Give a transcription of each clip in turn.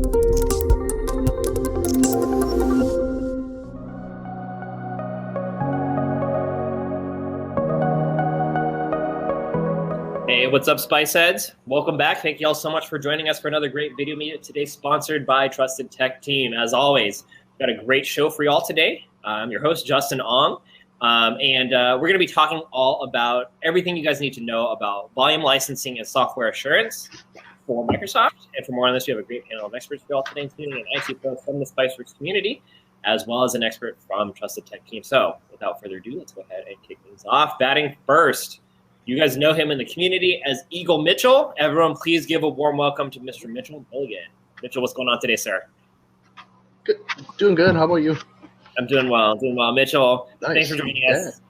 Hey, what's up, Spice Heads? Welcome back. Thank you all so much for joining us for another great video meetup today, sponsored by Trusted Tech Team. As always, we've got a great show for you all today. I'm your host, Justin Ong, and we're going to be talking all about everything you guys need to know about volume licensing and software assurance for Microsoft. And for more on this, we have a great panel of experts for you all today, including an IT pro from the Spiceworks community, as well as an expert from Trusted Tech Team. So without further ado, let's go ahead and kick things off. Batting first, you guys know him in the community as Eagle Mitchell. Everyone, please give a warm welcome to Mr. Mitchell Milligan. Mitchell, what's going on today, sir? Good. Doing good. How about you? I'm doing well. Mitchell, nice. Thanks for joining us.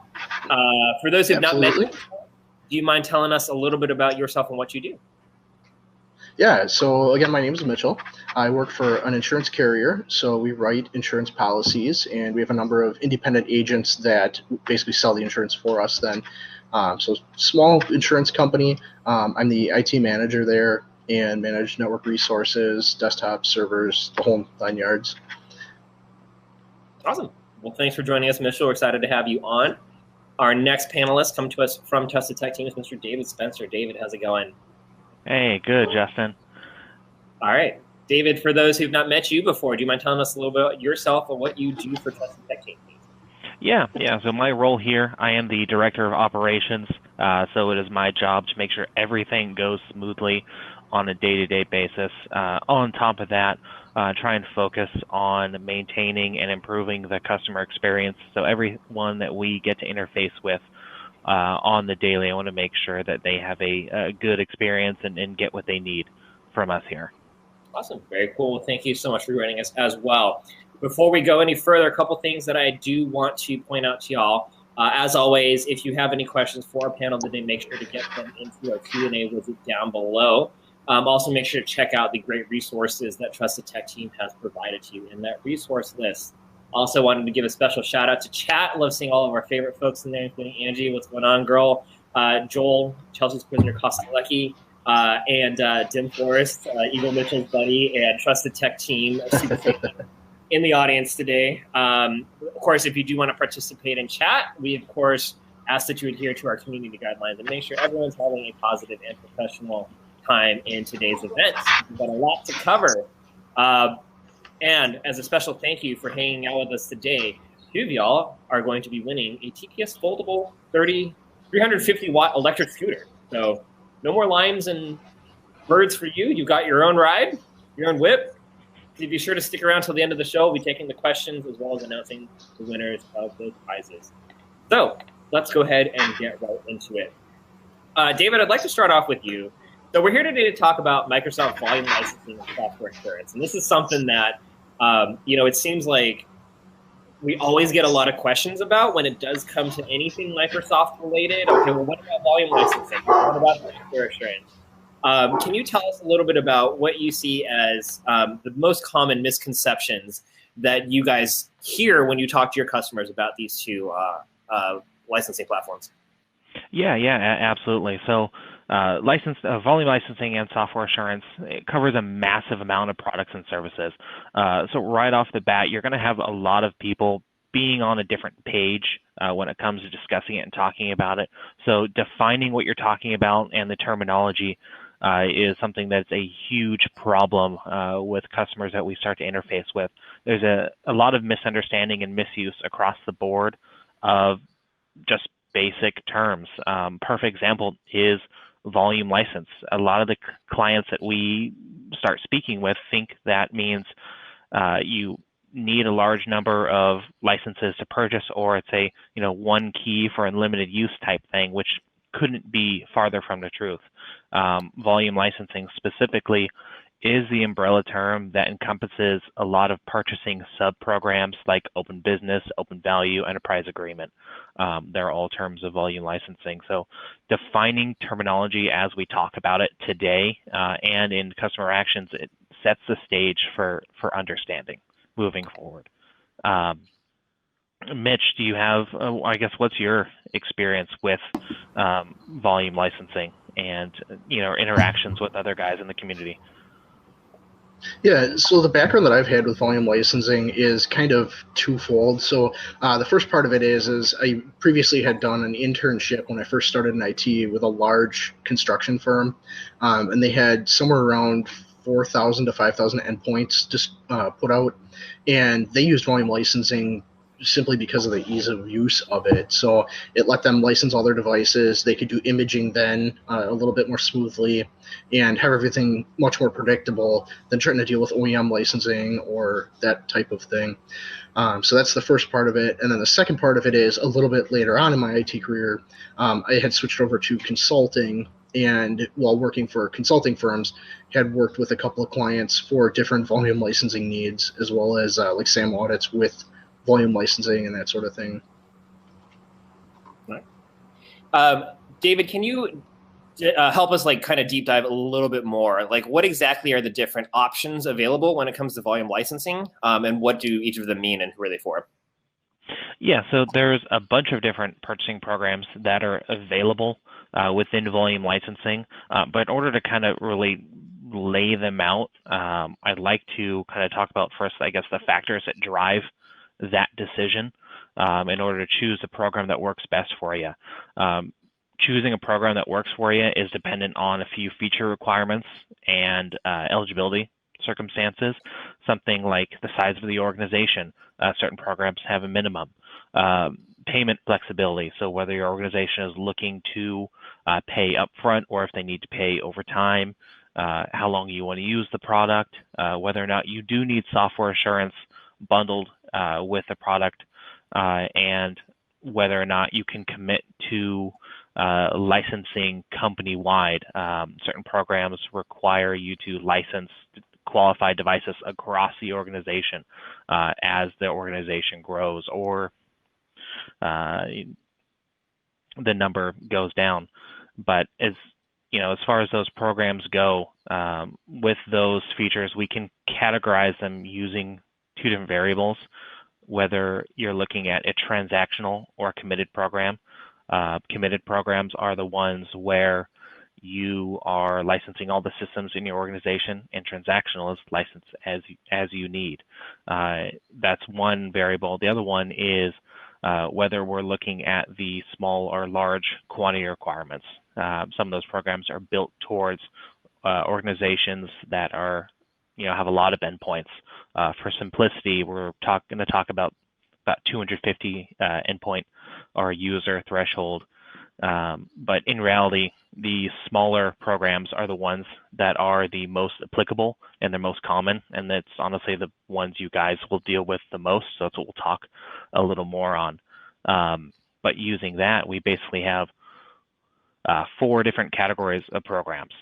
For those who have not met you, do you mind telling us a little bit about yourself and what you do? Yeah, so again, my name is Mitchell. I work for an insurance carrier, so we write insurance policies, and we have a number of independent agents that basically sell the insurance for us then. So small insurance company. I'm the IT manager there and manage network resources, desktop servers, the whole 9 yards. Awesome. Well, thanks for joining us, Mitchell. We're excited to have you on. Our next panelist come to us from Trusted Tech Team is Mr. David Spencer. David, how's it going? Hey, good, Justin. All right. David, for those who've not met you before, do you mind telling us a little bit about yourself and what you do for Trusted Tech Team? Yeah. So my role here, I am the director of operations. So it is my job to make sure everything goes smoothly on a day-to-day basis. On top of that, try and focus on maintaining and improving the customer experience. So everyone that we get to interface with on the daily, I want to make sure that they have a good experience and get what they need from us here. Awesome. Very cool. Thank you so much for joining us as well. Before we go any further, a couple things that I do want to point out to y'all. As always, if you have any questions for our panel today, make sure to get them into our Q&A widget down below. Also, make sure to check out the great resources that Trusted Tech Team has provided to you in that resource list. Also wanted to give a special shout out to chat. Love seeing all of our favorite folks in there, including Angie, what's going on, girl? Joel, Chelsea's prisoner, Kostalecki, and Dim Forrest, Eagle Mitchell's buddy, and Trusted Tech Team in the audience today. Of course, if you do want to participate in chat, we of course ask that you adhere to our community guidelines and make sure everyone's having a positive and professional time in today's event. We've got a lot to cover. And as a special thank you for hanging out with us today, two of y'all are going to be winning a TPS foldable 350-watt electric scooter. So no more limes and birds for you. You got your own ride, your own whip. So be sure to stick around till the end of the show. We'll be taking the questions as well as announcing the winners of those prizes. So let's go ahead and get right into it. David, I'd like to start off with you. So we're here today to talk about Microsoft volume licensing and software assurance. And this is something that, it seems like we always get a lot of questions about when it does come to anything Microsoft related. Okay, well, what about volume licensing? What about software assurance? Can you tell us a little bit about what you see as the most common misconceptions that you guys hear when you talk to your customers about these two licensing platforms? Yeah, absolutely. So volume licensing and software assurance, it covers a massive amount of products and services. So right off the bat, you're going to have a lot of people being on a different page when it comes to discussing it and talking about it. So defining what you're talking about and the terminology is something that's a huge problem with customers that we start to interface with. There's a lot of misunderstanding and misuse across the board of just basic terms. Perfect example is volume license. A lot of the clients that we start speaking with think that means you need a large number of licenses to purchase, or it's a one key for unlimited use type thing, which couldn't be farther from the truth. Volume licensing specifically is the umbrella term that encompasses a lot of purchasing sub-programs like Open Business, Open Value, Enterprise Agreement. They're all terms of volume licensing. So defining terminology as we talk about it today and in customer actions, it sets the stage for understanding moving forward. Mitch, do you have, I guess, what's your experience with volume licensing and interactions with other guys in the community? Yeah, so the background that I've had with volume licensing is kind of twofold. So the first part of it is I previously had done an internship when I first started in IT with a large construction firm, and they had somewhere around 4,000 to 5,000 endpoints just put out, and they used volume licensing simply because of the ease of use of it. So it let them license all their devices. They could do imaging then a little bit more smoothly and have everything much more predictable than trying to deal with OEM licensing or that type of thing. So that's the first part of it. And then the second part of it is a little bit later on in my IT career, I had switched over to consulting. And while working for consulting firms, had worked with a couple of clients for different volume licensing needs, as well as like SAM audits with volume licensing and that sort of thing. David, can you help us like kind of deep dive a little bit more? Like, what exactly are the different options available when it comes to volume licensing, and what do each of them mean, and who are they for? Yeah, so there's a bunch of different purchasing programs that are available within volume licensing, but in order to kind of really lay them out, I'd like to kind of talk about first, I guess, the factors that drive that decision in order to choose the program that works best for you. Choosing a program that works for you is dependent on a few feature requirements and eligibility circumstances, something like the size of the organization. Certain programs have a minimum. Payment flexibility, so whether your organization is looking to pay upfront or if they need to pay over time, how long you want to use the product, whether or not you do need software assurance bundled with the product, and whether or not you can commit to licensing company-wide. Certain programs require you to license qualified devices across the organization as the organization grows or the number goes down. But as far as those programs go, with those features, we can categorize them using two different variables, whether you're looking at a transactional or a committed program. Committed programs are the ones where you are licensing all the systems in your organization, and transactional is licensed as you need. That's one variable. The other one is whether we're looking at the small or large quantity requirements. Some of those programs are built towards organizations that are, have a lot of endpoints. For simplicity, we're going to talk about 250 endpoint or user threshold. But in reality, the smaller programs are the ones that are the most applicable and they're most common, and that's honestly the ones you guys will deal with the most, so that's what we'll talk a little more on. But using that, we basically have 4 different categories of programs.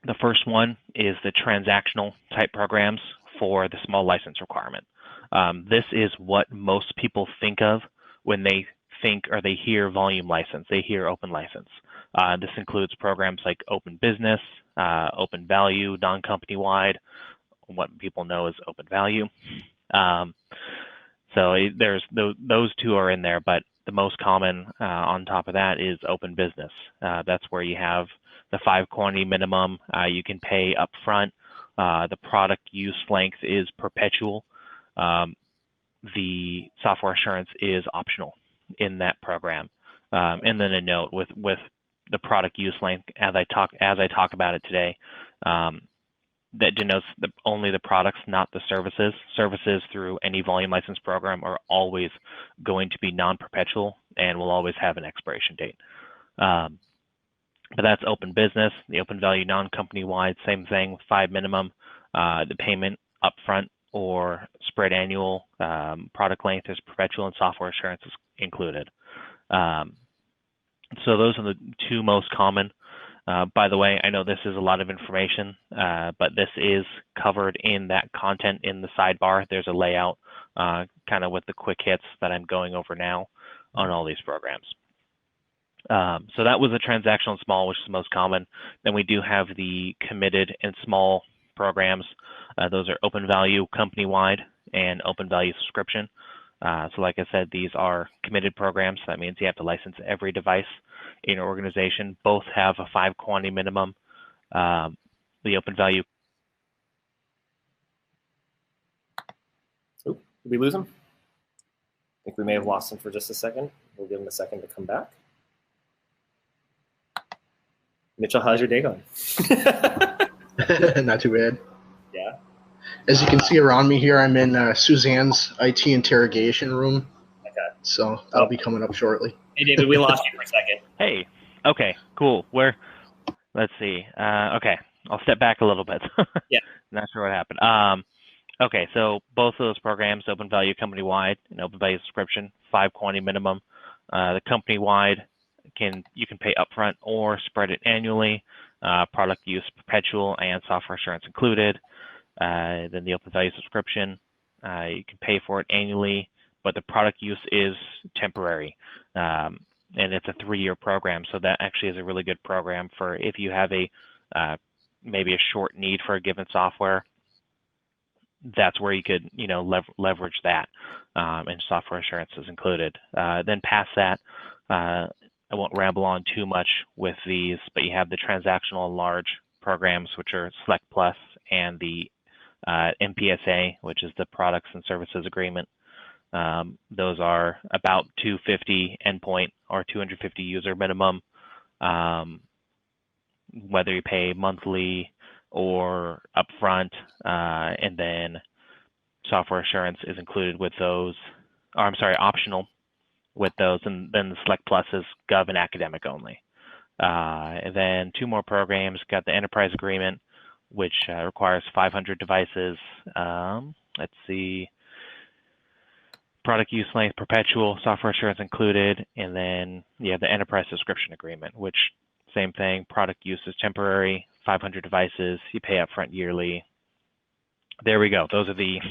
The first one is the transactional type programs for the small license requirement. This is what most people think of when they think or they hear volume license, they hear open license. This includes programs like Open Business, Open Value, non-company wide, what people know as Open Value. So there's those 2 are in there, but the most common on top of that is Open Business. That's where you have the 5 quantity minimum. You can pay upfront. The product use length is perpetual. The software assurance is optional in that program. And then a note with the product use length, as I talk about it today, that denotes only the products, not the services. Services through any volume license program are always going to be non-perpetual and will always have an expiration date. But that's Open Business. The Open Value non-company wide, same thing, 5 minimum. The payment upfront or spread annual, product length is perpetual, and software assurance is included. So those are the 2 most common. By the way, I know this is a lot of information, but this is covered in that content in the sidebar. There's a layout kind of with the quick hits that I'm going over now on all these programs. So that was a transactional and small, which is the most common. Then we do have the committed and small programs. Those are Open Value company-wide and Open Value subscription. So like I said, these are committed programs. That means you have to license every device in your organization. Both have a 5 quantity minimum. The Open Value Did we lose him? I think we may have lost him for just a second. We'll give him a second to come back. Mitchell, how's your day going? Not too bad. Yeah. As you can see around me here, I'm in Suzanne's IT interrogation room. Okay. So that'll be coming up shortly. Hey, David, we lost you for a second. Hey. Okay. Cool. Let's see. Okay. I'll step back a little bit. Yeah. Not sure what happened. Okay. So both of those programs, open value company wide and open value subscription, 5 quantity minimum. The company wide you can pay upfront or spread it annually. Product use perpetual and software assurance included. Then the open value subscription, you can pay for it annually, but the product use is temporary. And it's a 3-year program, so that actually is a really good program for if you have maybe a short need for a given software. That's where you could leverage that, and software assurance is included. Then past that, I won't ramble on too much with these, but you have the transactional and large programs, which are Select Plus, and the MPSA, which is the Products and Services Agreement. Those are about 250 endpoint or 250 user minimum, whether you pay monthly or upfront, and then software assurance is included with those, or I'm sorry, optional with those, and then the Select Plus is Gov and academic only. And then 2 more programs, got the Enterprise Agreement, which requires 500 devices. Let's see, product use length, perpetual, software assurance included, and then you have the Enterprise Subscription Agreement, which same thing, product use is temporary, 500 devices, you pay upfront yearly. There we go. Those are the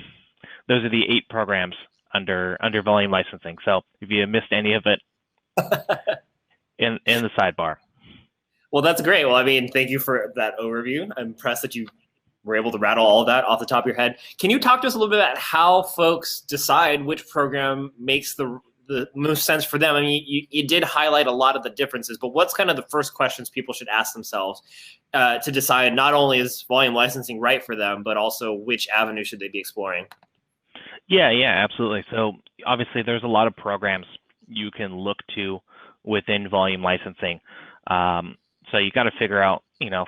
8 programs under volume licensing. So if you missed any of it, in the sidebar. Well, that's great. Well, I mean, thank you for that overview. I'm impressed that you were able to rattle all of that off the top of your head. Can you talk to us a little bit about how folks decide which program makes the most sense for them? I mean, you did highlight a lot of the differences, but what's kind of the first questions people should ask themselves to decide not only is volume licensing right for them, but also which avenue should they be exploring? Yeah, absolutely. So obviously there's a lot of programs you can look to within volume licensing. So you got to figure out,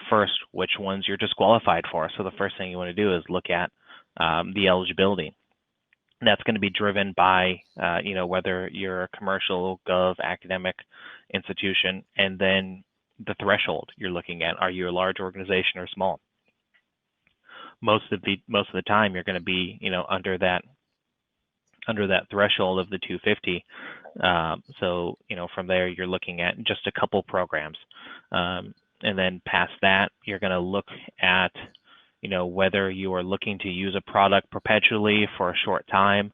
first which ones you're disqualified for. So the first thing you want to do is look at the eligibility. And that's going to be driven by, whether you're a commercial, gov, academic institution, and then the threshold you're looking at. Are you a large organization or small? Most of the time, you're going to be, under that threshold of the 250. So, from there, you're looking at just a couple programs. And then past that, you're going to look at, whether you are looking to use a product perpetually for a short time.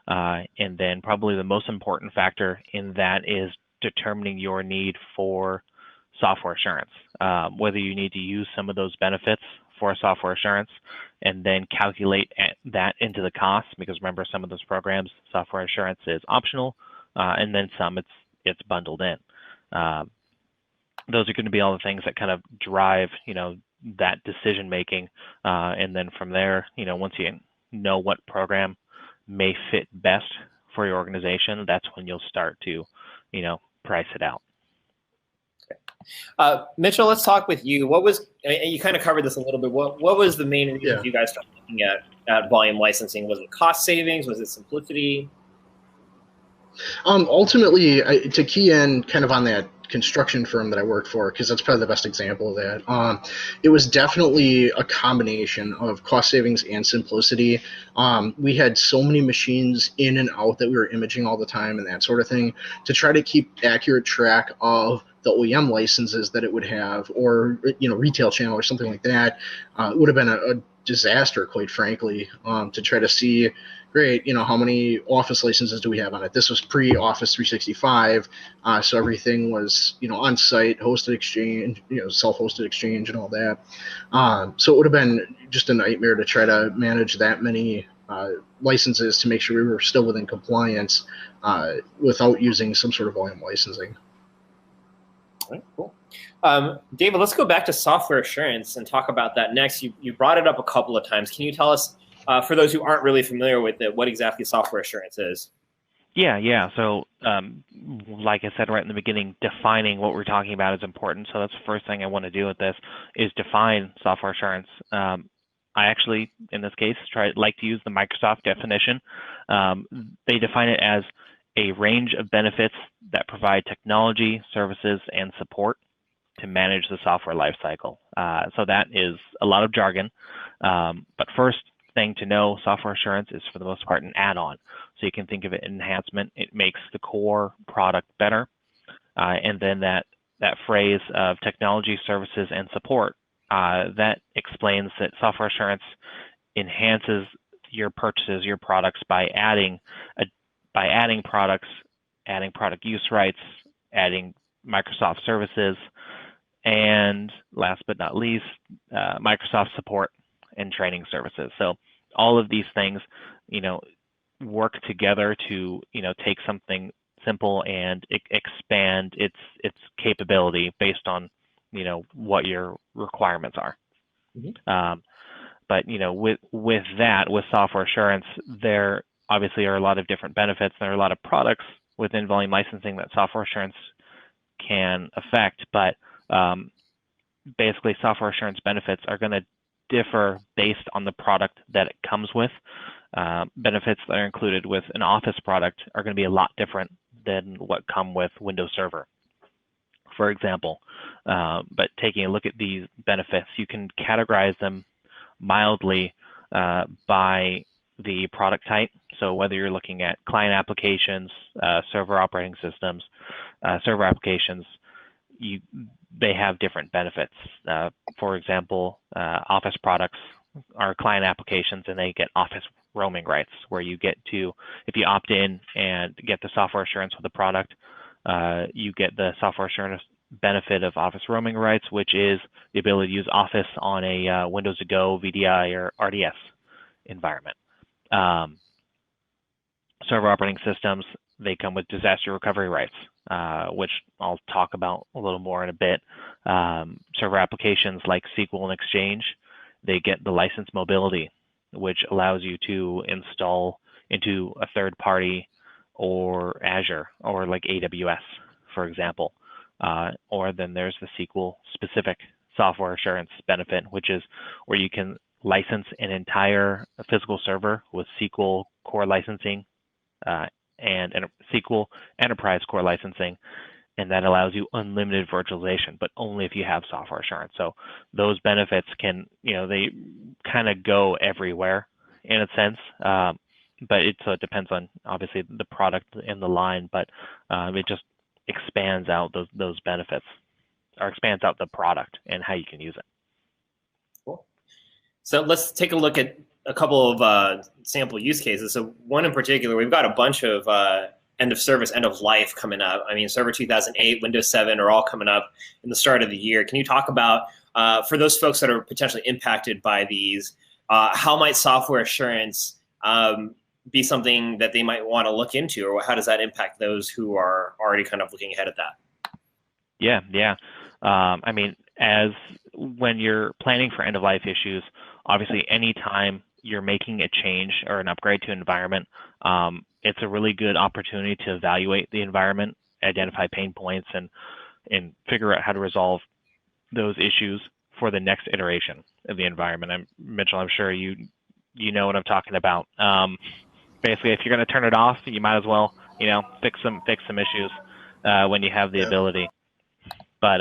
And then probably the most important factor in that is determining your need for software assurance, whether you need to use some of those benefits for software assurance and then calculate that into the cost, because remember, some of those programs, software assurance is optional, and then some it's bundled in. Those are going to be all the things that kind of drive, that decision making. And then from there, once you know what program may fit best for your organization, that's when you'll start to, price it out. Mitchell, let's talk with you. You kind of covered this a little bit. What was the main reason you guys started looking at volume licensing? Was it cost savings? Was it simplicity? Ultimately, to key in kind of on that construction firm that I worked for, because that's probably the best example of that, it was definitely a combination of cost savings and simplicity. We had so many machines in and out that we were imaging all the time and that sort of thing. To try to keep accurate track of the OEM licenses that it would have, or retail channel or something like that, it would have been a disaster, quite frankly, to try to see, great, how many Office licenses do we have on it? This was pre-Office 365, so everything was, on site, hosted exchange, self-hosted exchange and all that. So it would have been just a nightmare to try to manage that many licenses to make sure we were still within compliance without using some sort of volume licensing. All right, cool. David, let's go back to software assurance and talk about that next. You brought it up a couple of times. Can you tell us for those who aren't really familiar with it, what exactly software assurance is. Yeah. So, like I said right in the beginning, defining what we're talking about is important. So that's the first thing I want to do with this is define software assurance. I actually, in this case, like to use the Microsoft definition. They define it as a range of benefits that provide technology, services, and support to manage the software lifecycle. So that is a lot of jargon. But first thing to know, software assurance is for the most part an add-on. So you can think of it as enhancement. It makes the core product better. And then that phrase of technology, services, and support, that explains that software assurance enhances your purchases, your products by adding products, adding product use rights, adding Microsoft services, and last but not least, Microsoft support and training services. So all of these things, work together to, take something simple and expand its capability based on, what your requirements are. Mm-hmm. But with software assurance, there obviously are a lot of different benefits. There are a lot of products within volume licensing that software assurance can affect, but basically software assurance benefits are going to differ based on the product that it comes with. Benefits that are included with an Office product are going to be a lot different than what come with Windows Server, for example. But taking a look at these benefits, you can categorize them mildly by the product type. So whether you're looking at client applications, server operating systems, server applications, they have different benefits. For example, Office products are client applications and they get Office roaming rights, where you get to, if you opt in and get the software assurance with the product, you get the software assurance benefit of Office roaming rights, which is the ability to use Office on a Windows to Go, VDI, or RDS environment. Server operating systems, they come with disaster recovery rights, which I'll talk about a little more in a bit. Server applications like SQL and Exchange, they get the license mobility, which allows you to install into a third party or Azure or like AWS, for example. Or then there's the SQL specific software assurance benefit, which is where you can license an entire physical server with SQL core licensing and SQL enterprise core licensing, and that allows you unlimited virtualization, but only if you have software assurance. So those benefits can, they kind of go everywhere in a sense, but it depends on obviously the product in the line, but it just expands out those benefits, or expands out the product and how you can use it. Cool. So let's take a look at a couple of sample use cases. So one in particular, we've got a bunch of end of service, end of life coming up. I mean, Server 2008, Windows 7 are all coming up in the start of the year. Can you talk about, for those folks that are potentially impacted by these, how might software assurance be something that they might want to look into, or how does that impact those who are already kind of looking ahead at that? Yeah. I mean, when you're planning for end of life issues, obviously anytime you're making a change or an upgrade to an environment, it's a really good opportunity to evaluate the environment, identify pain points, and figure out how to resolve those issues for the next iteration of the environment. Mitchell, I'm sure you know what I'm talking about. Basically, if you're going to turn it off, you might as well, fix some issues when you have the ability. But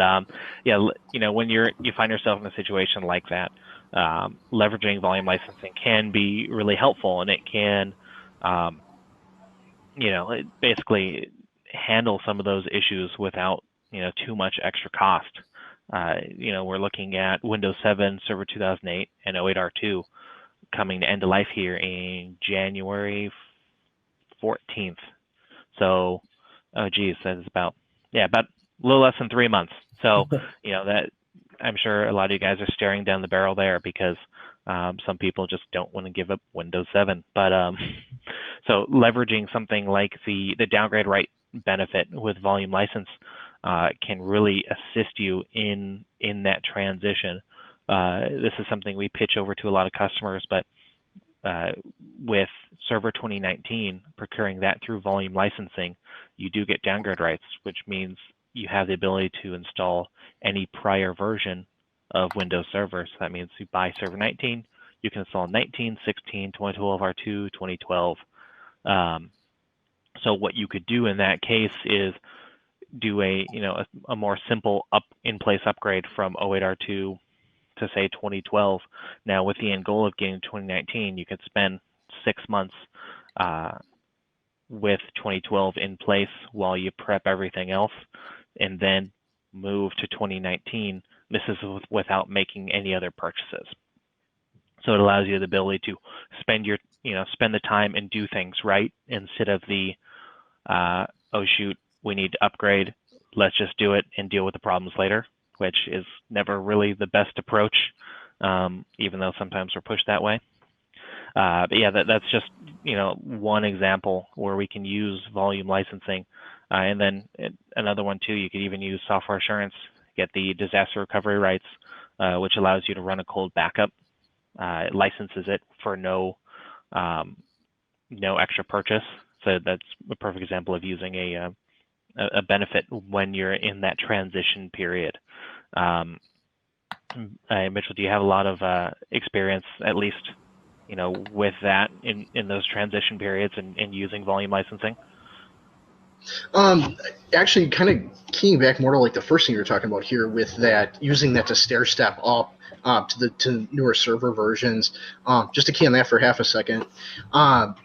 when you find yourself in a situation like that, leveraging volume licensing can be really helpful, and it can, basically handle some of those issues without, too much extra cost. We're looking at Windows 7, Server 2008, and 08R2 coming to end of life here in January 14th. So, that is about a little less than 3 months. So, that I'm sure a lot of you guys are staring down the barrel there because some people just don't want to give up Windows 7. But so leveraging something like the downgrade right benefit with volume license can really assist you in that transition. This is something we pitch over to a lot of customers, but with Server 2019, procuring that through volume licensing, you do get downgrade rights, which means you have the ability to install any prior version of Windows Server. So that means you buy Server 19, you can install 19, 16, 2012 R2, 2012. So what you could do in that case is do a more simple in-place upgrade from 08 R2 to say 2012. Now with the end goal of getting 2019, you could spend 6 months with 2012 in place while you prep everything else, and then move to 2019. This is without making any other purchases. So it allows you the ability to spend the time and do things right, instead of the oh shoot, we need to upgrade, let's just do it and deal with the problems later, which is never really the best approach, even though sometimes we're pushed that way. But yeah, that's just one example where we can use volume licensing, and then another one too. You could even use software assurance, get the disaster recovery rights, which allows you to run a cold backup. It licenses it for no extra purchase. So that's a perfect example of using a benefit when you're in that transition period. Mitchell, do you have a lot of experience, at least with that in those transition periods and using volume licensing? Actually, kind of keying back more to like the first thing you were talking about here, with that, using that to stair step up to newer server versions. Just to key on that for half a second,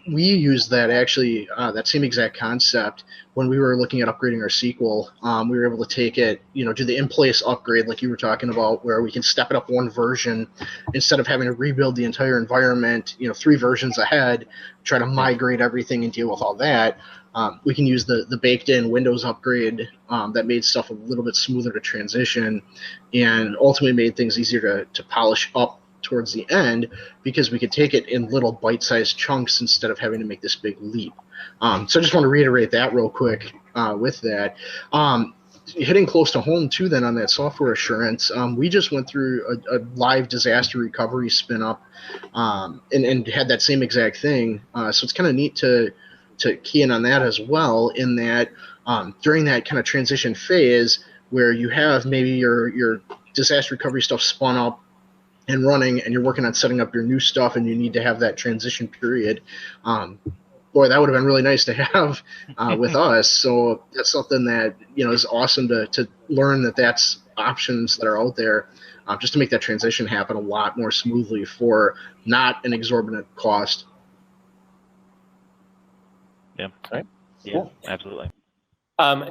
we used that actually, that same exact concept when we were looking at upgrading our SQL. We were able to take it, do the in-place upgrade like you were talking about, where we can step it up one version instead of having to rebuild the entire environment, 3 versions ahead, try to migrate everything and deal with all that. We can use the baked-in Windows upgrade that made stuff a little bit smoother to transition, and ultimately made things easier to polish up towards the end, because we could take it in little bite-sized chunks instead of having to make this big leap. So I just want to reiterate that real quick with that. Hitting close to home too then on that software assurance, we just went through a live disaster recovery spin-up and had that same exact thing. So it's kind of neat to key in on that as well, in that during that kind of transition phase where you have maybe your disaster recovery stuff spun up and running, and you're working on setting up your new stuff, and you need to have that transition period. Boy, that would have been really nice to have with us. So that's something that is awesome to learn, that that's options that are out there, just to make that transition happen a lot more smoothly for not an exorbitant cost. Yeah. Right. Yeah, Cool. Absolutely.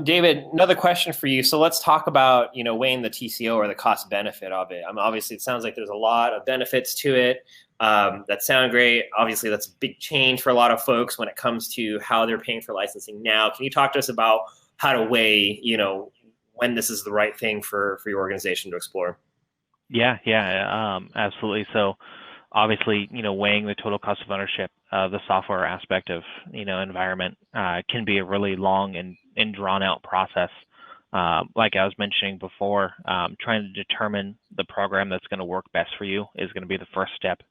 David, another question for you. So let's talk about, weighing the TCO or the cost benefit of it. Obviously, it sounds like there's a lot of benefits to it that sound great. Obviously, that's a big change for a lot of folks when it comes to how they're paying for licensing now. Can you talk to us about how to weigh, when this is the right thing for your organization to explore? Yeah, absolutely. So obviously, weighing the total cost of ownership, the software aspect of, environment can be a really long and drawn out process. Like I was mentioning before, trying to determine the program that's going to work best for you is going to be the first step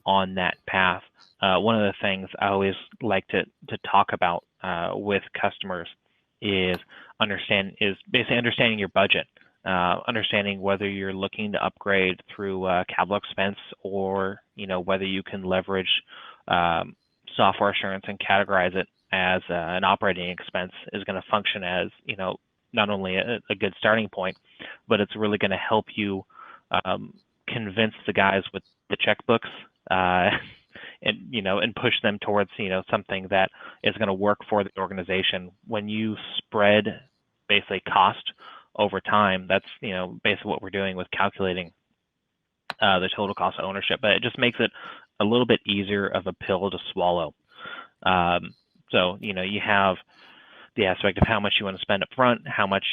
on that path. One of the things I always like to talk about with customers is basically understanding your budget. Understanding whether you're looking to upgrade through capital expense, or whether you can leverage software assurance and categorize it as an operating expense is going to function as not only a good starting point, but it's really going to help you convince the guys with the checkbooks and push them towards something that is going to work for the organization. When you spread basically cost over time, that's basically what we're doing with calculating the total cost of ownership, but it just makes it a little bit easier of a pill to swallow. So you have the aspect of how much you want to spend up front, how much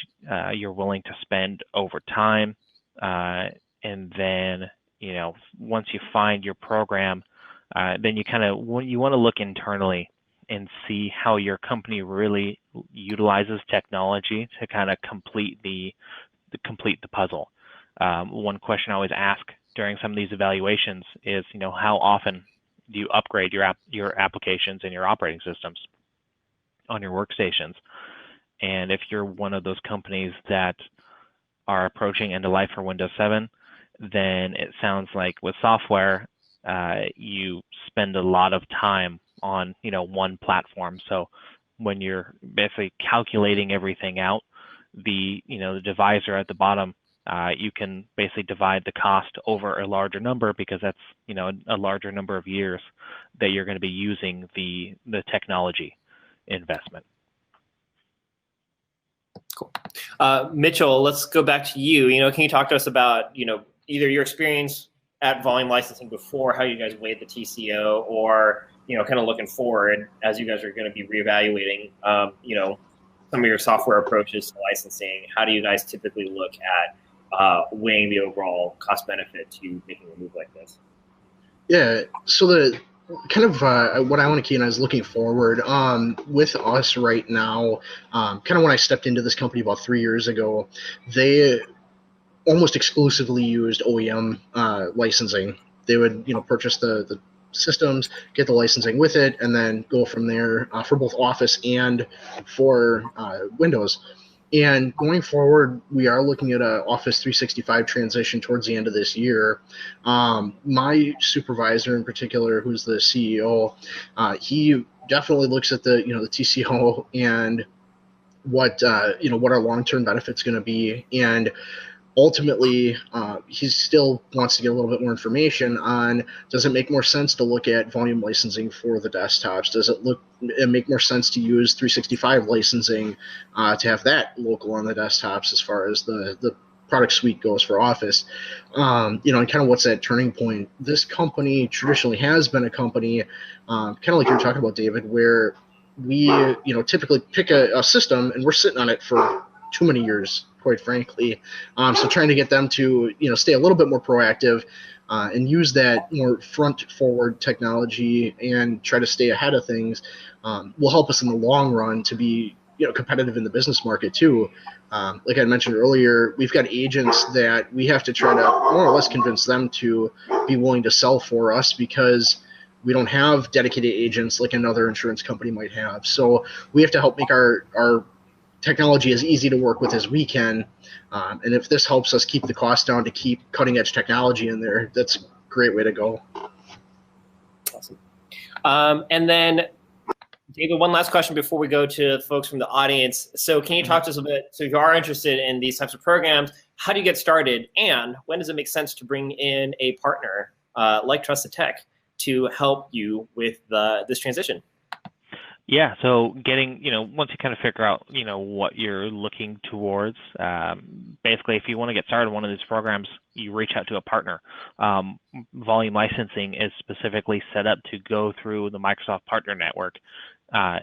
you're willing to spend over time, and then once you find your program, then you want to look internally and see how your company really utilizes technology to kind of complete the puzzle. One question I always ask during some of these evaluations is, how often do you upgrade your applications and your operating systems on your workstations? And if you're one of those companies that are approaching end of life for Windows 7, then it sounds like with software, you spend a lot of time on one platform. So when you're basically calculating everything out, the divisor at the bottom, you can basically divide the cost over a larger number, because that's a larger number of years that you're going to be using the technology investment. Cool. Mitchell, let's go back to you. Can you talk to us about, either your experience at volume licensing before, how you guys weighed the TCO, or, kind of looking forward as you guys are going to be reevaluating, some of your software approaches to licensing. How do you guys typically look at weighing the overall cost benefit to making a move like this? Yeah, so the kind of what I want to key in is looking forward. With us right now, kind of when I stepped into this company about 3 years ago, they almost exclusively used OEM licensing. They would purchase the systems, get the licensing with it, and then go from there for both Office and for Windows. And going forward, we are looking at a Office 365 transition towards the end of this year. My supervisor in particular, who's the CEO, he definitely looks at the the TCO and what what our long-term benefit's going to be, and ultimately, he still wants to get a little bit more information on, does it make more sense to look at volume licensing for the desktops? Does it make more sense to use 365 licensing to have that local on the desktops as far as the product suite goes for Office? And kind of what's that turning point? This company traditionally has been a company, kind of like you were talking about, David, where we typically pick a system and we're sitting on it for too many years, quite frankly. So trying to get them to stay a little bit more proactive and use that more front-forward technology and try to stay ahead of things will help us in the long run to be competitive in the business market too. Like I mentioned earlier, we've got agents that we have to try to more or less convince them to be willing to sell for us, because we don't have dedicated agents like another insurance company might have. So we have to help make our technology as easy to work with as we can. And if this helps us keep the cost down to keep cutting edge technology in there, that's a great way to go. Awesome. And then, David, one last question before we go to folks from the audience. So can you talk to us a bit, so if you are interested in these types of programs, how do you get started? And when does it make sense to bring in a partner like Trusted Tech to help you with this transition? Yeah, so getting, once you kind of figure out, what you're looking towards, basically if you want to get started in one of these programs, you reach out to a partner. Volume licensing is specifically set up to go through the Microsoft Partner Network,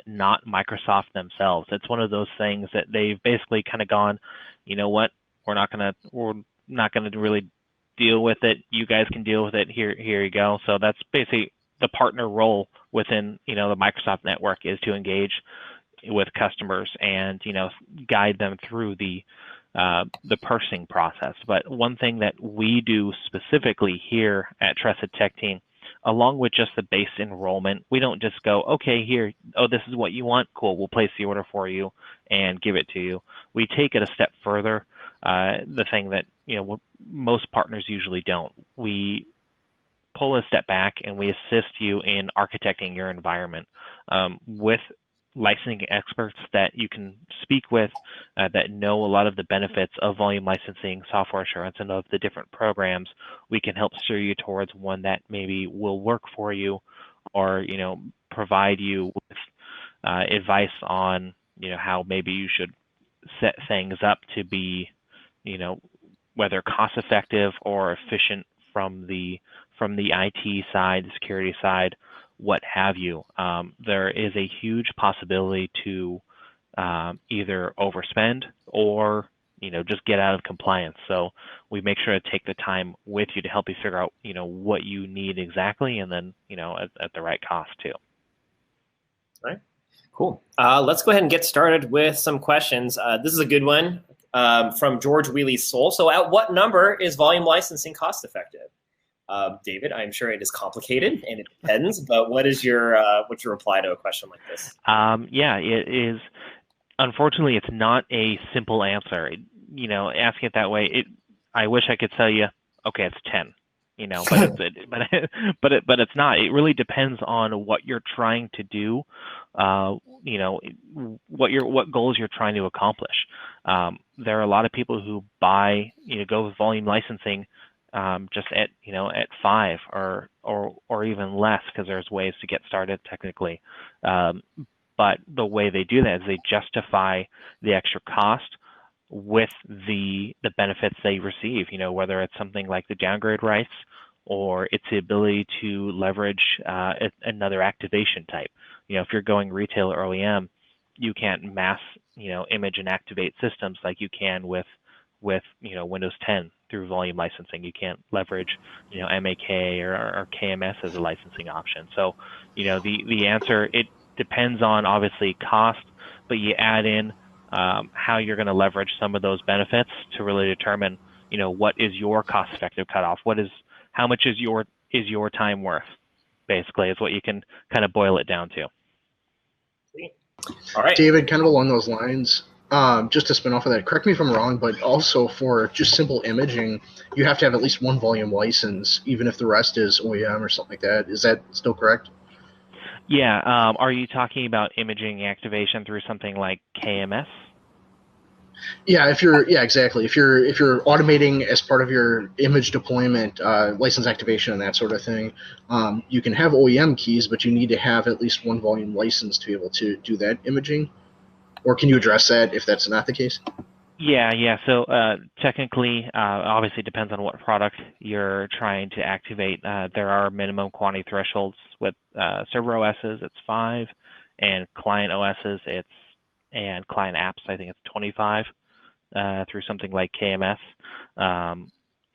not Microsoft themselves. It's one of those things that they've basically kind of gone, you know what, we're not gonna really deal with it. You guys can deal with it. Here you go. So that's basically the partner role within the Microsoft network, is to engage with customers and guide them through the purchasing process. But one thing that we do specifically here at Trusted Tech Team, along with just the base enrollment, we don't just go, okay, here, oh, this is what you want, cool, we'll place the order for you and give it to you. We take it a step further. The thing that most partners usually don't. We pull a step back and we assist you in architecting your environment with licensing experts that you can speak with that know a lot of the benefits of volume licensing, software assurance, and of the different programs. We can help steer you towards one that maybe will work for you, or provide you with advice on how maybe you should set things up to be whether cost effective or efficient from the IT side, the security side, what have you. There is a huge possibility to either overspend or just get out of compliance. So we make sure to take the time with you to help you figure out what you need exactly, and then at the right cost too. All right, cool. Let's go ahead and get started with some questions. This is a good one from George Wheely's Soul. So at what number is volume licensing cost effective? David, I'm sure it is complicated and it depends, but what's your reply to a question like this? Yeah, it is. Unfortunately, it's not a simple answer. Asking it that way, I wish I could tell you, okay, it's 10. But it's not. It really depends on what you're trying to do. What goals you're trying to accomplish. There are a lot of people who go with volume licensing, just at 5 or even less, because there's ways to get started technically. But the way they do that is they justify the extra cost with the benefits they receive, whether it's something like the downgrade rights or it's the ability to leverage another activation type. If you're going retail or OEM, you can't mass, image and activate systems like you can with Windows 10 through volume licensing. You can't leverage, MAK or KMS as a licensing option. So, the answer, it depends on obviously cost, but you add in how you're going to leverage some of those benefits to really determine, what is your cost-effective cutoff? How much is your time worth? Basically, is what you can kind of boil it down to. All right, David, kind of along those lines, just to spin off of that, correct me if I'm wrong, but also for just simple imaging, you have to have at least one volume license, even if the rest is OEM or something like that. Is that still correct? Yeah. Are you talking about imaging activation through something like KMS? Yeah, exactly. If you're automating as part of your image deployment, license activation and that sort of thing, you can have OEM keys, but you need to have at least one volume license to be able to do that imaging. Or can you address that if that's not the case? Yeah. So technically, obviously, it depends on what product you're trying to activate. There are minimum quantity thresholds with server OSs. It's 5, and client OSs and client apps. I think it's 25 through something like KMS.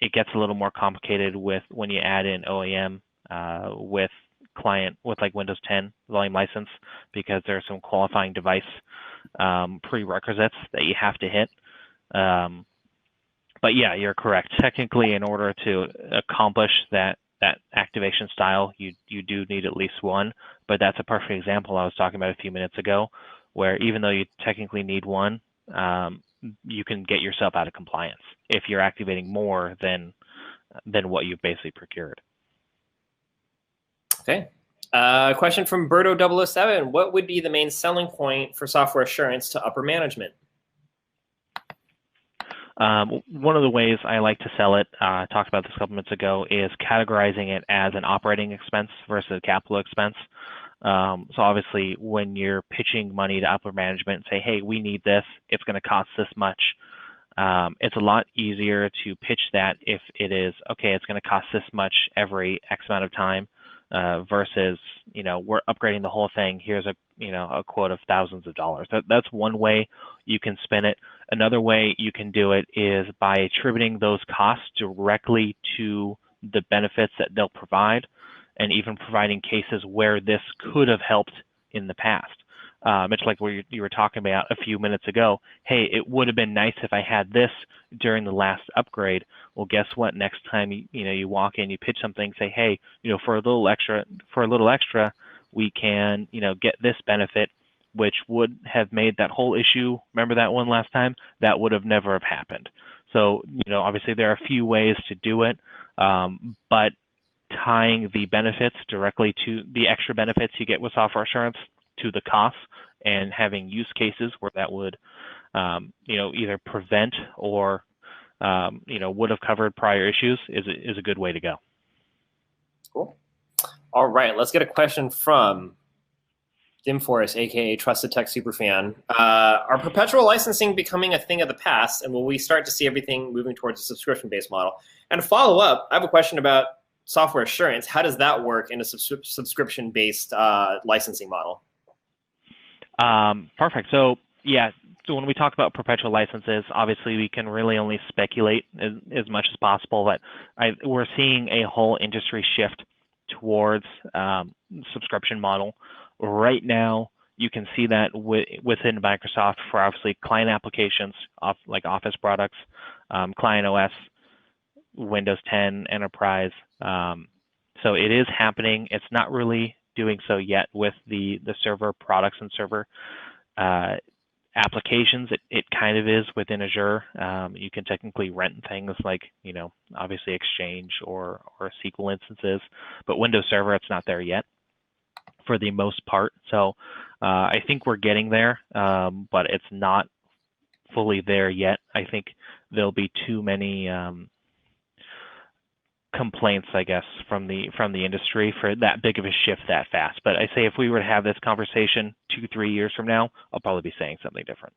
It gets a little more complicated with when you add in OEM with like Windows 10 volume license, because there are some qualifying device prerequisites that you have to hit. But yeah, you're correct. Technically, in order to accomplish that activation style, you do need at least one. But that's a perfect example I was talking about a few minutes ago, where even though you technically need one, you can get yourself out of compliance if you're activating more than what you've basically procured. Okay. Question from Berto007. What would be the main selling point for software assurance to upper management? One of the ways I like to sell it, I talked about this a couple minutes ago, is categorizing it as an operating expense versus a capital expense. So obviously, when you're pitching money to upper management and say, hey, we need this, it's going to cost this much, it's a lot easier to pitch that if it is, okay, it's going to cost this much every X amount of time, versus, we're upgrading the whole thing. Here's a quote of thousands of dollars. That's one way you can spin it. Another way you can do it is by attributing those costs directly to the benefits that they'll provide, and even providing cases where this could have helped in the past. Much like what you were talking about a few minutes ago. Hey, it would have been nice if I had this during the last upgrade. Well, guess what? Next time you walk in, you pitch something, say, hey, for a little extra, we can get this benefit, which would have made that whole issue. Remember that one last time? That would have never have happened. So obviously there are a few ways to do it, but tying the benefits directly to the extra benefits you get with software assurance to the costs, and having use cases where that would either prevent or would have covered prior issues is a good way to go. Cool. All right, let's get a question from Dim Forest, aka Trusted Tech Superfan. Are perpetual licensing becoming a thing of the past, and will we start to see everything moving towards a subscription-based model? And to follow up, I have a question about software assurance. How does that work in a subscription-based licensing model? Perfect. So yeah, so when we talk about perpetual licenses, obviously we can really only speculate as much as possible, but we're seeing a whole industry shift towards subscription model. Right now, you can see that within Microsoft for obviously client applications, like Office products, client OS, Windows 10 Enterprise. So it is happening. It's not really doing so yet with the server products and server applications. It kind of is within Azure. You can technically rent things like, obviously Exchange or SQL instances, but Windows Server, it's not there yet for the most part. So I think we're getting there, but it's not fully there yet. I think there'll be too many complaints, I guess, from the industry for that big of a shift that fast. But I say if we were to have this conversation 2-3 years from now, I'll probably be saying something different.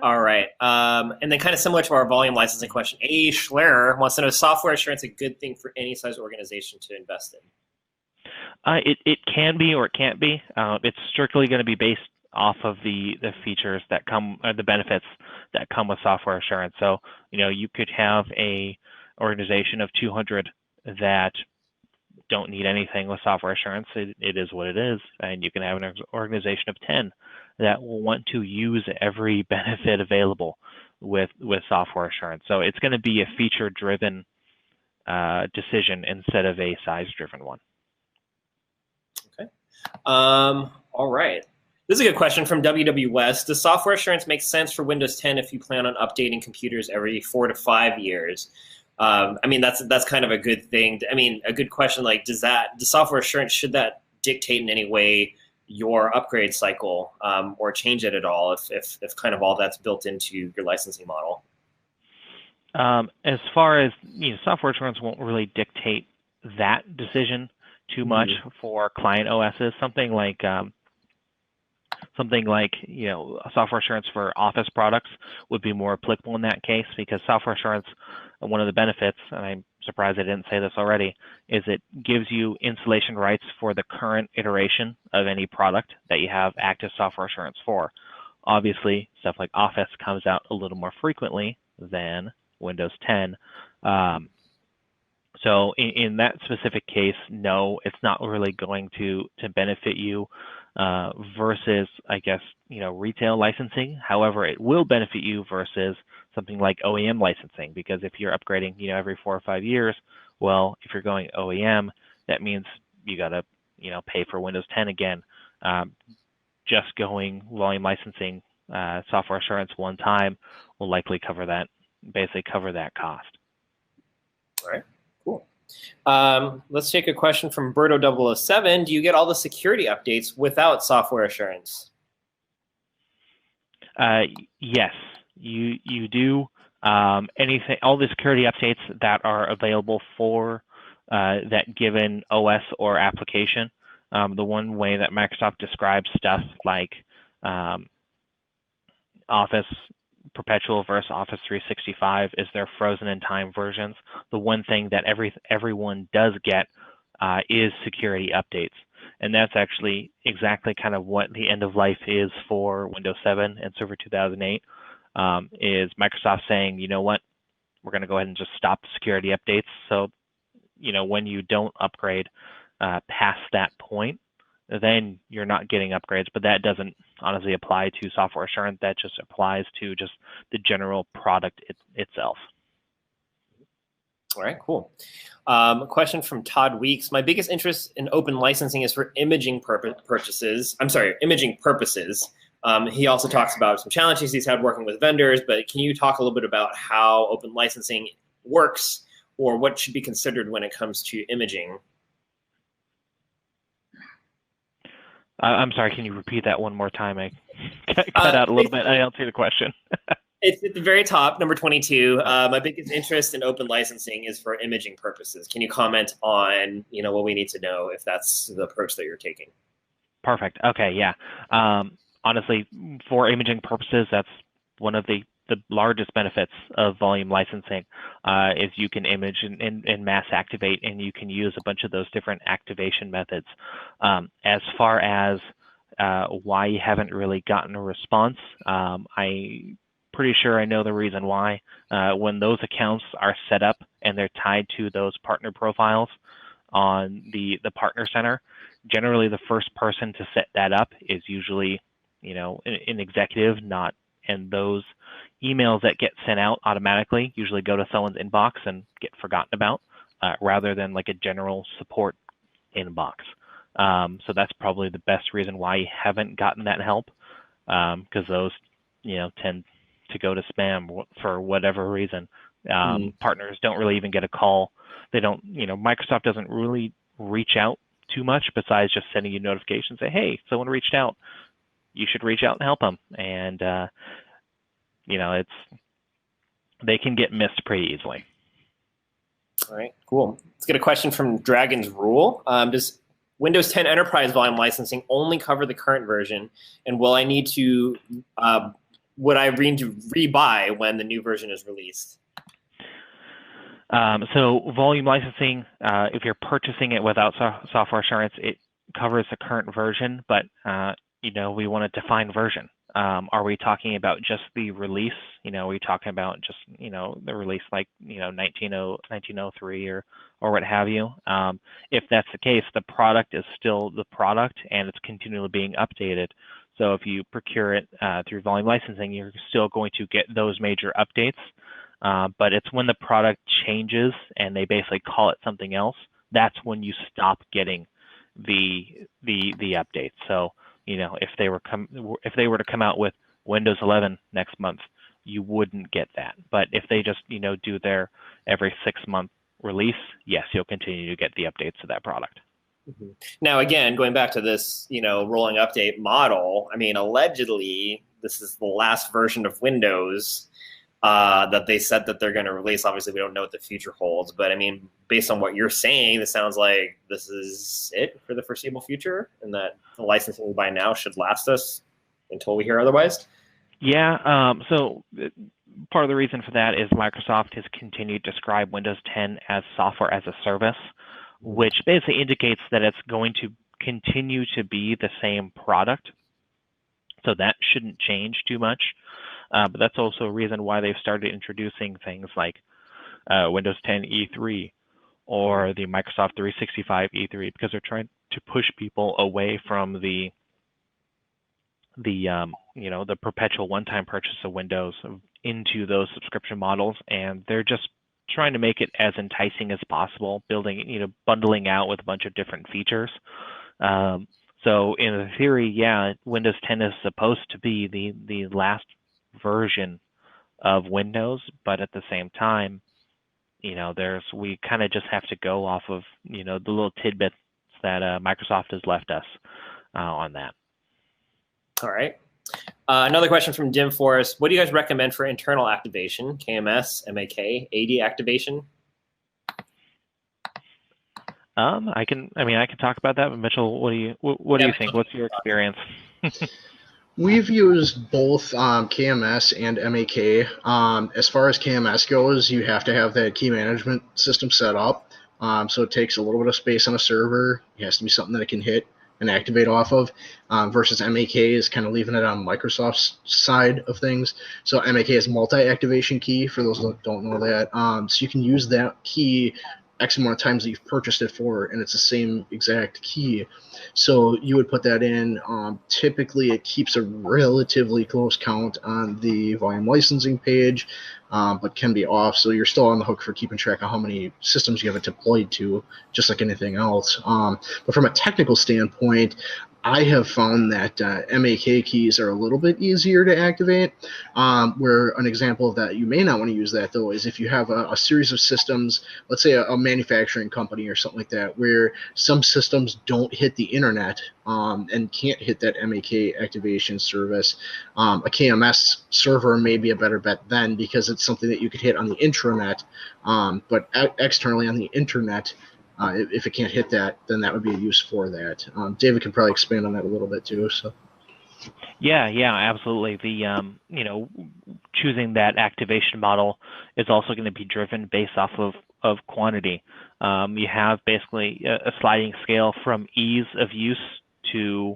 All right. And then kind of similar to our volume licensing question, A. Schlerer wants to know, software assurance a good thing for any size organization to invest in? It can be or it can't be. It's strictly going to be based off of the features that come, or the benefits that come with software assurance. So, you could have a organization of 200 that don't need anything with software assurance. It is what it is. And you can have an organization of 10 that will want to use every benefit available with software assurance. So it's going to be a feature-driven decision instead of a size-driven one. Okay. All right. This is a good question from WW West. Does software assurance make sense for Windows 10 if you plan on updating computers every 4 to 5 years? That's kind of a good thing. A good question. Like, does software assurance, should that dictate in any way your upgrade cycle, or change it at all if kind of all that's built into your licensing model? As far as software assurance won't really dictate that decision too much for client OSs. Something like software assurance for Office products would be more applicable in that case, because software assurance, one of the benefits, and I'm surprised I didn't say this already, is it gives you installation rights for the current iteration of any product that you have active software assurance for. Obviously, stuff like Office comes out a little more frequently than Windows 10. So in that specific case, no, it's not really going to benefit you versus, I guess, retail licensing. However, it will benefit you versus something like OEM licensing, because if you're upgrading, every 4 or 5 years, well, if you're going OEM, that means you got to, pay for Windows 10 again. Just going volume licensing software assurance one time will likely cover that cost. All right, cool. Let's take a question from Berto007. Do you get all the security updates without software assurance? Yes, you do. All the security updates that are available for that given OS or application. The one way that Microsoft describes stuff like Office Perpetual versus Office 365 is their frozen in time versions. The one thing that everyone does get is security updates. And that's actually exactly kind of what the end of life is for Windows 7 and Server 2008, is Microsoft saying, you know what, we're going to go ahead and just stop the security updates. So, when you don't upgrade past that point, then you're not getting upgrades. But that doesn't honestly apply to software assurance. That just applies to just the general product itself. All right, cool. A question from Todd Weeks. My biggest interest in open licensing is for imaging purposes. He also talks about some challenges he's had working with vendors, but can you talk a little bit about how open licensing works, or what should be considered when it comes to imaging? I'm sorry, can you repeat that one more time? I cut out a little bit. I don't see the question. It's at the very top, number 22. My biggest interest in open licensing is for imaging purposes. Can you comment on, what we need to know if that's the approach that you're taking? Perfect. Okay, yeah. Honestly, for imaging purposes, that's one of the largest benefits of volume licensing, is you can image and mass activate, and you can use a bunch of those different activation methods. As far as why you haven't really gotten a response, I'm pretty sure I know the reason why. When those accounts are set up and they're tied to those partner profiles on the partner center, generally the first person to set that up is usually, an executive, not and those emails that get sent out automatically usually go to someone's inbox and get forgotten about, rather than like a general support inbox. So that's probably the best reason why you haven't gotten that help, because those, tend to go to spam for whatever reason. Partners don't really even get a call. They don't, Microsoft doesn't really reach out too much besides just sending you notifications, say, hey, someone reached out. You should reach out and help them. And, they can get missed pretty easily. All right, cool. Let's get a question from Dragon's Rule. Does Windows 10 Enterprise Volume Licensing only cover the current version? And will I need to, would I need to rebuy when the new version is released? So volume licensing, if you're purchasing it without software assurance, it covers the current version, but we want a defined version. Are we talking about just the release? Are we talking about just, the release like, 1903 or what have you? If that's the case, the product is still the product and it's continually being updated. So if you procure it through volume licensing, you're still going to get those major updates. But it's when the product changes and they basically call it something else, that's when you stop getting the updates. So, if they were to come out with Windows 11 next month, you wouldn't get that. But if they just, do their every 6-month release, yes, you'll continue to get the updates to that product. Mm-hmm. Now, again, going back to this, rolling update model, I mean, allegedly, this is the last version of Windows that they said that they're going to release. Obviously, we don't know what the future holds, but I mean, based on what you're saying, this sounds like this is it for the foreseeable future, and that the licensing we buy now should last us until we hear otherwise. Yeah. So part of the reason for that is Microsoft has continued to describe Windows 10 as software as a service, which basically indicates that it's going to continue to be the same product. So that shouldn't change too much. But that's also a reason why they've started introducing things like Windows 10 E3 or the Microsoft 365 E3, because they're trying to push people away from the perpetual one-time purchase of Windows into those subscription models, and they're just trying to make it as enticing as possible, bundling out with a bunch of different features. So in theory, yeah, Windows 10 is supposed to be the last version of Windows, but at the same time, we kind of just have to go off of the little tidbits that Microsoft has left us on that. All right. Another question from Dim Forest. What do you guys recommend for internal activation? KMS, MAK, AD activation? I can talk about that, but Mitchell, what do you think? What's your experience? We've used both KMS and MAK. As far as KMS goes, you have to have that key management system set up. So it takes a little bit of space on a server. It has to be something that it can hit and activate off of, versus MAK is kind of leaving it on Microsoft's side of things. So MAK is multi-activation key, for those that don't know that. So you can use that key X amount of times that you've purchased it for, and it's the same exact key. So you would put that in. Typically, it keeps a relatively close count on the volume licensing page, but can be off. So you're still on the hook for keeping track of how many systems you have it deployed to, just like anything else. But from a technical standpoint, I have found that MAK keys are a little bit easier to activate. Where an example of that, you may not want to use that, though, is if you have a series of systems, let's say a manufacturing company or something like that, where some systems don't hit the internet and can't hit that MAK activation service. A KMS server may be a better bet then, because it's something that you could hit on the intranet, but externally on the internet, if it can't hit that, then that would be a use for that. David can probably expand on that a little bit too. So. Yeah, absolutely. The choosing that activation model is also going to be driven based off of quantity. You have basically a sliding scale from ease of use to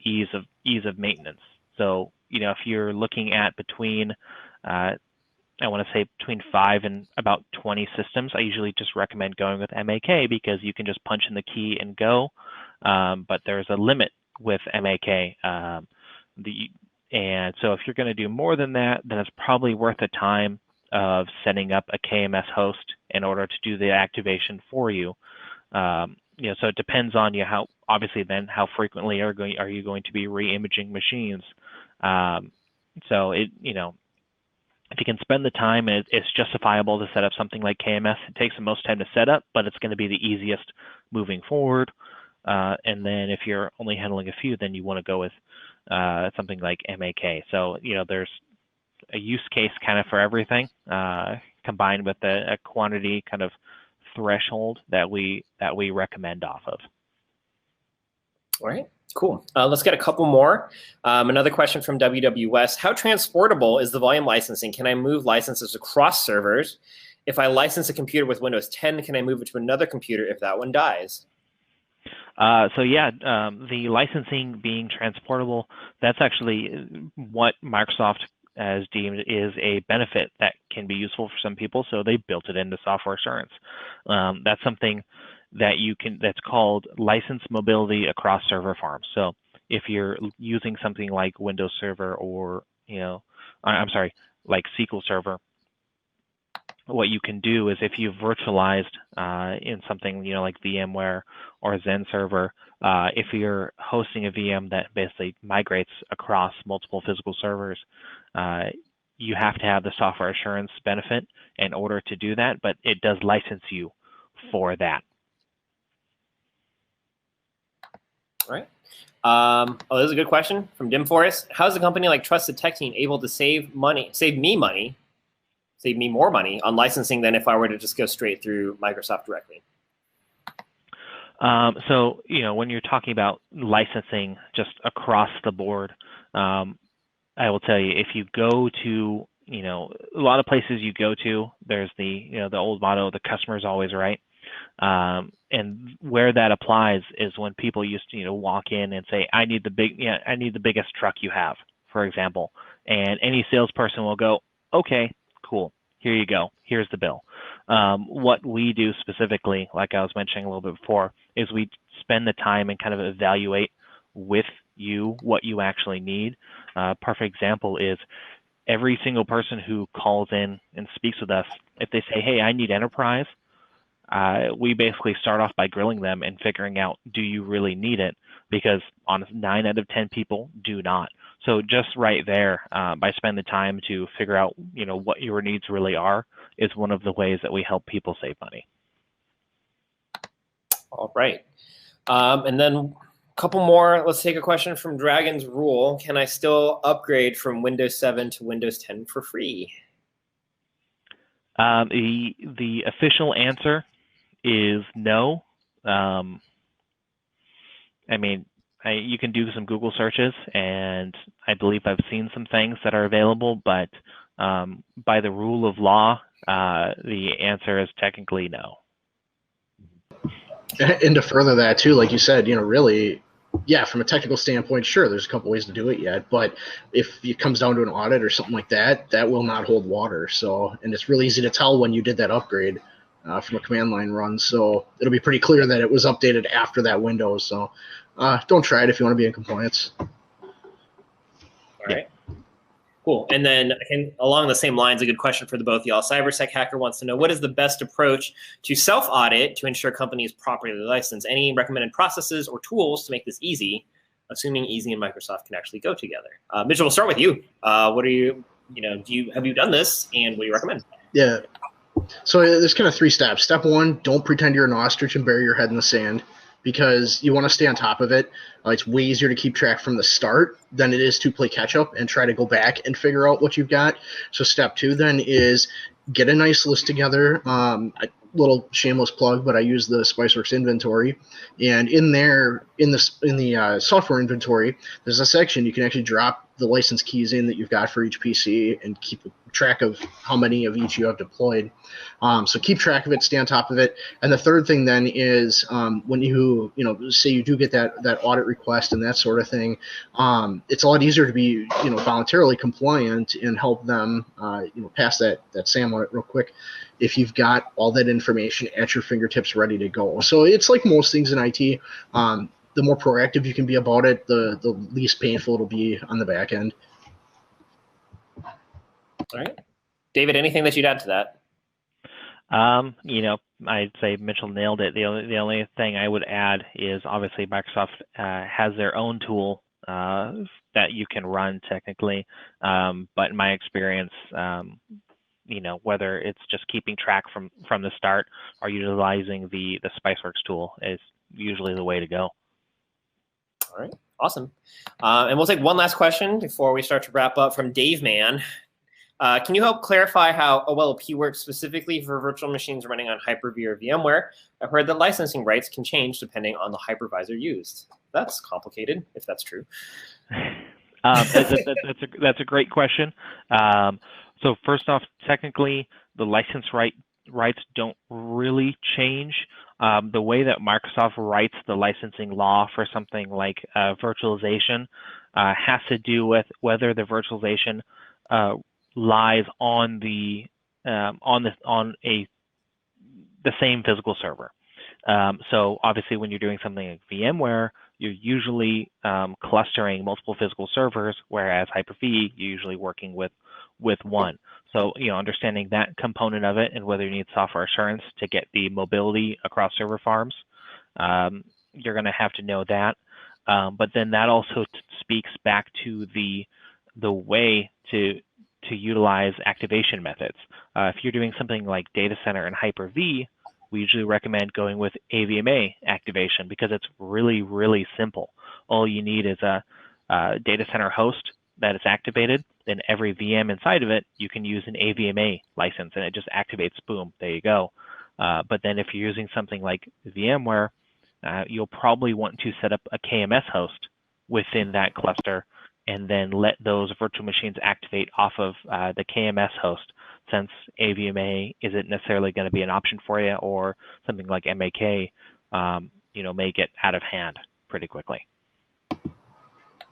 ease of maintenance. So if you're looking at between I want to say between 5 and about 20 systems, I usually just recommend going with MAK, because you can just punch in the key and go. But there's a limit with MAK. And so if you're going to do more than that, then it's probably worth the time of setting up a KMS host in order to do the activation for you. So it depends on you how frequently are you going to be re-imaging machines. So if you can spend the time, it's justifiable to set up something like KMS. It takes the most time to set up, but it's going to be the easiest moving forward. And then if you're only handling a few, then you want to go with something like MAK. So there's a use case kind of for everything, combined with a quantity kind of threshold that we recommend off of. All right, cool. Let's get a couple more. Another question from WWS. How transportable is the volume licensing? Can I move licenses across servers? If I license a computer with Windows 10, can I move it to another computer if that one dies? The licensing being transportable, that's actually what Microsoft has deemed is a benefit that can be useful for some people, so they built it into software assurance. That's something that that's called license mobility across server farms. So if you're using something like Windows Server or, like SQL Server, what you can do is if you've virtualized in something, like VMware or Zen Server, if you're hosting a VM that basically migrates across multiple physical servers, you have to have the software assurance benefit in order to do that, but it does license you for that. All right. This is a good question from Dim Forest. How is a company like Trusted Tech Team able to save me more money on licensing than if I were to just go straight through Microsoft directly? When you're talking about licensing just across the board, I will tell you, if you go to, a lot of places you go to, there's the old motto, the customer's always right. And where that applies is when people used to, walk in and say, I need the biggest truck you have, for example. And any salesperson will go, okay, cool. Here you go. Here's the bill. What we do specifically, like I was mentioning a little bit before, is we spend the time and kind of evaluate with you what you actually need. Perfect example is every single person who calls in and speaks with us, if they say, hey, I need enterprise, we basically start off by grilling them and figuring out, do you really need it? Because honest, 9 out of 10 people do not. So just right there, by spending the time to figure out, what your needs really are, is one of the ways that we help people save money. All right. And then a couple more. Let's take a question from Dragon's Rule. Can I still upgrade from Windows 7 to Windows 10 for free? The official answer is no. You can do some Google searches, and I believe I've seen some things that are available, but by the rule of law, the answer is technically no. And to further that too, like you said, really, yeah, from a technical standpoint, sure, there's a couple ways to do it yet, but if it comes down to an audit or something like that, that will not hold water. So, and it's really easy to tell when you did that upgrade from a command line run. So it'll be pretty clear that it was updated after that window. So don't try it if you want to be in compliance. All right. Cool. And then along the same lines, a good question for the both of y'all. CyberSec Hacker wants to know, what is the best approach to self-audit to ensure companies properly licensed? Any recommended processes or tools to make this easy, assuming Easy and Microsoft can actually go together? Mitchell, we'll start with you. What are you, have you done this, and what do you recommend? Yeah. So there's kind of 3 steps. Step 1, don't pretend you're an ostrich and bury your head in the sand, because you want to stay on top of it. It's way easier to keep track from the start than it is to play catch up and try to go back and figure out what you've got. So step 2 then is get a nice list together. A little shameless plug, but I use the Spiceworks inventory, and in there, in the software inventory, there's a section you can actually drop the license keys in that you've got for each PC and keep track of how many of each you have deployed. So keep track of it, stay on top of it. And the third thing then is when you say you do get that audit request and that sort of thing, it's a lot easier to be voluntarily compliant and help them pass that SAM audit real quick if you've got all that information at your fingertips ready to go. So it's like most things in IT. The more proactive you can be about it, the least painful it'll be on the back end. All right. David, anything that you'd add to that? I'd say Mitchell nailed it. The only thing I would add is obviously Microsoft has their own tool that you can run technically, but in my experience, whether it's just keeping track from the start or utilizing the Spiceworks tool is usually the way to go. All right, awesome. And we'll take one last question before we start to wrap up from Dave Mann. Can you help clarify how OLP works specifically for virtual machines running on Hyper-V or VMware? I've heard that licensing rights can change depending on the hypervisor used. That's complicated, if that's true. That's a great question. So first off, technically, the license rights don't really change. The way that Microsoft writes the licensing law for something like virtualization has to do with whether the virtualization lies on the same physical server. So obviously, when you're doing something like VMware, you're usually clustering multiple physical servers, whereas Hyper-V, you're usually working with one. So understanding that component of it and whether you need software assurance to get the mobility across server farms, you're going to have to know that. But then that also speaks back to the way to utilize activation methods. If you're doing something like data center and Hyper-V, we usually recommend going with AVMA activation because it's really, really simple. All you need is a data center host that is activated, then every VM inside of it, you can use an AVMA license and it just activates, boom, there you go. But then if you're using something like VMware, you'll probably want to set up a KMS host within that cluster and then let those virtual machines activate off of the KMS host, since AVMA isn't necessarily going to be an option for you, or something like MAK, may get out of hand pretty quickly.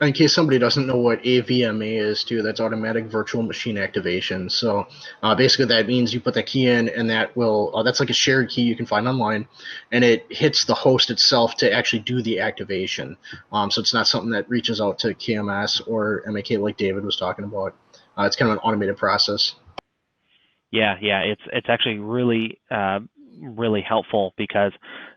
In case somebody doesn't know what AVMA is, too, that's automatic virtual machine activation. So basically that means you put that key in, and that will that's like a shared key you can find online, and it hits the host itself to actually do the activation. So it's not something that reaches out to KMS or MAK like David was talking about. It's kind of an automated process. Yeah, it's actually really really helpful because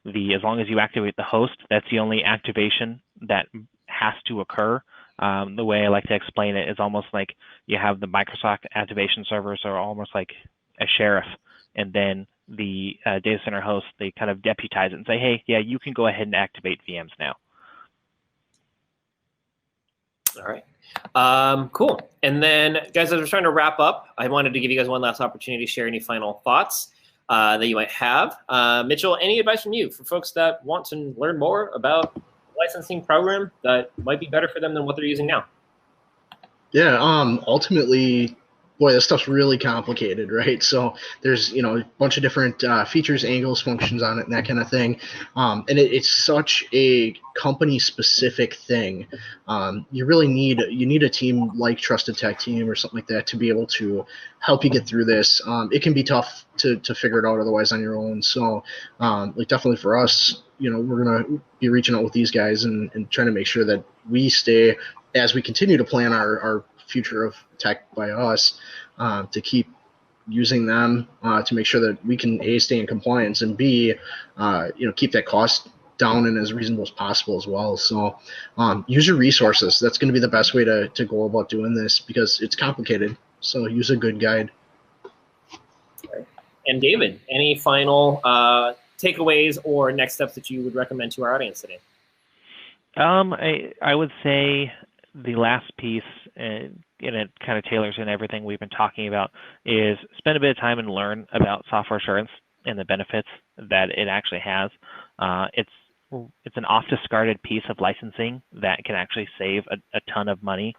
as long as you activate the host, that's the only activation that has to occur. The way I like to explain it is almost like you have the Microsoft activation servers are almost like a sheriff, and then the data center host, they kind of deputize it and say, hey, yeah, you can go ahead and activate VMs now. All right. Cool. And then, guys, as we're trying to wrap up, I wanted to give you guys one last opportunity to share any final thoughts that you might have. Mitchell, any advice from you for folks that want to learn more about licensing program that might be better for them than what they're using now? Yeah, ultimately, boy, this stuff's really complicated, right? So there's, a bunch of different features, angles, functions on it, and that kind of thing. And it's such a company-specific thing. You really need a team like Trusted Tech Team or something like that to be able to help you get through this. It can be tough to figure it out otherwise on your own. So, definitely for us, we're going to be reaching out with these guys and trying to make sure that we stay, as we continue to plan our future of tech by us, to keep using them to make sure that we can A, stay in compliance, and B, keep that cost down and as reasonable as possible as well. So use your resources. That's going to be the best way to go about doing this because it's complicated. So use a good guide. And David, any final takeaways or next steps that you would recommend to our audience today? I would say the last piece, and it kind of tailors in everything we've been talking about, is spend a bit of time and learn about software assurance and the benefits that it actually has. It's an oft-discarded piece of licensing that can actually save a ton of money.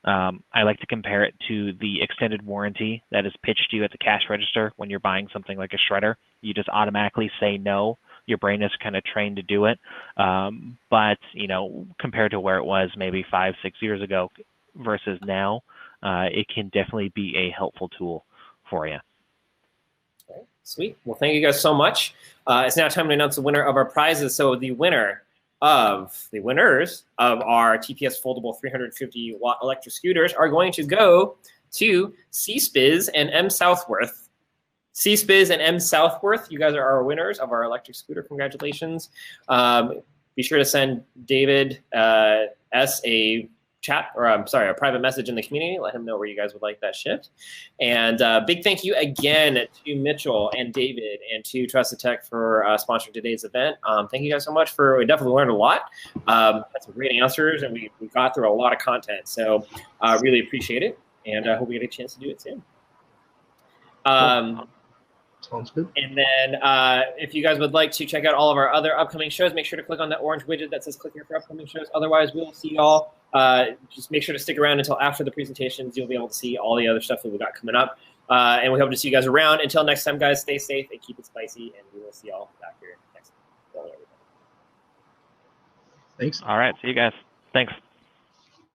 I like to compare it to the extended warranty that is pitched to you at the cash register when you're buying something like a shredder. You just automatically say no. Your brain is kind of trained to do it. But, compared to where it was maybe 5-6 years ago versus now, it can definitely be a helpful tool for you. Sweet. Well, thank you guys so much. It's now time to announce the winner of our prizes. So the winners of our TPS foldable 350-watt electric scooters are going to go to C-Spiz and M. Southworth. C-Spiz and M. Southworth, you guys are our winners of our electric scooter. Congratulations. Be sure to send David S. a private message in the community. Let him know where you guys would like that shipped. And big thank you again to Mitchell and David and to Trusted Tech for sponsoring today's event. Thank you guys so much we definitely learned a lot. Had some great answers, and we got through a lot of content. So really appreciate it, and I hope we get a chance to do it soon. Sounds good. And then if you guys would like to check out all of our other upcoming shows, make sure to click on that orange widget that says click here for upcoming shows. Otherwise, we'll see y'all. Just make sure to stick around until after the presentations. You'll be able to see all the other stuff that we got coming up. And we hope to see you guys around. Until next time, guys, stay safe and keep it spicy. And we will see y'all back here next time. Thanks. All right. See you guys. Thanks.